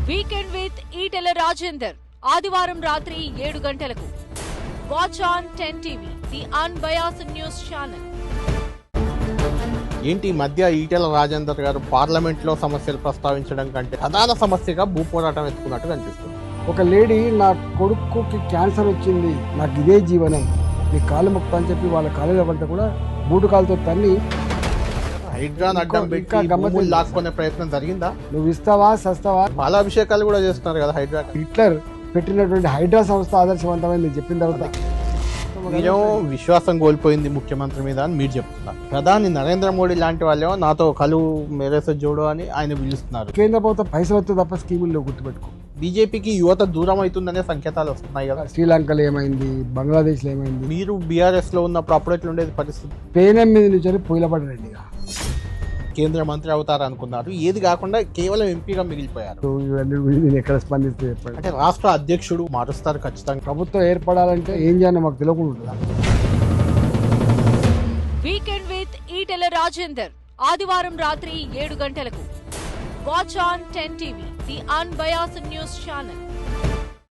Weekend with Etela Rajender ఆదివారం రాత్రి 7 గంటలకు. Watch on 10 TV, the unbiased news channel. ఏంటి ఈ మధ్య ఈటెల రాజేందర్ గారు పార్లమెంట్ లో సమస్యలు ప్రస్తావించడం కంటే ప్రధాన సమస్యగా భూ పోరాటం ఎత్తుకున్నట్టు కనిపిస్తుంది. ఒక లేడీ నా కొడుకుకి క్యాన్సర్ వచ్చింది, నాకు ఇదే జీవనం, నీ కాలు మొక్తా అని చెప్పి వాళ్ళ కాలేజీలో పడితే కూడా బూటు కాలుతో తన్ని హైడ్రాన్ అడ్డం పెట్టి భూములు లాక్కునే ప్రయత్నం జరిగిందా? నువ్వు ఇస్తావా సస్తావా? పాలాభిషేకాలు కూడా చేస్తున్నారు కదా హైడ్రా. హిట్లర్ పెట్టినటువంటి హైడ్రా సంస్థ ఆదర్శవంతమైంది మీరు చెప్పిన తర్వాత మీరేమో విశ్వాసం కోల్పోయింది ముఖ్యమంత్రి మీద అని మీరు చెప్తున్నారు. ప్రధాని నరేంద్ర మోడీ లాంటి వాళ్ళేమో నాతో కలువు మేరేసో జోడో అని ఆయన పిలుస్తున్నారు. కేంద్ర ప్రభుత్వం పైసలు వస్తే తప్ప స్కీముల్లో గుర్తుపెట్టుకో. బీజేపీకి యువత దూరం అవుతుందనే సంకేతాలు వస్తున్నాయి కదా. శ్రీలంకలో ఏమైంది, బంగ్లాదేశ్లో ఏమైంది? మీరు బీఆర్ఎస్ లో ఉన్నప్పుడు అప్పుడు ఎట్లుండేది పరిస్థితి? పేనం మీద నుంచి పొయ్యిలపడండి. కేంద్ర మంత్రి అవుతారు అనుకున్నారు, ఏది కాకుండా కేవలం ఎంపీగా మిగిలిపోయారు. నేను ఎక్కడ స్పందిస్తే చెప్పండి. అంటే రాష్ట్ర అధ్యక్షుడు మారుస్తారు ఖచ్చితంగా. ప్రభుత్వం ఏర్పడాలంటే ఏం చేయాలో మాకు తెలియకుండా ఉంటుందా? వీకెండ్ విత్ ఈటెల రాజేందర్ ఆదివారం రాత్రి 7 గంటలకు. Watch on 10 TV, the unbiased news channel.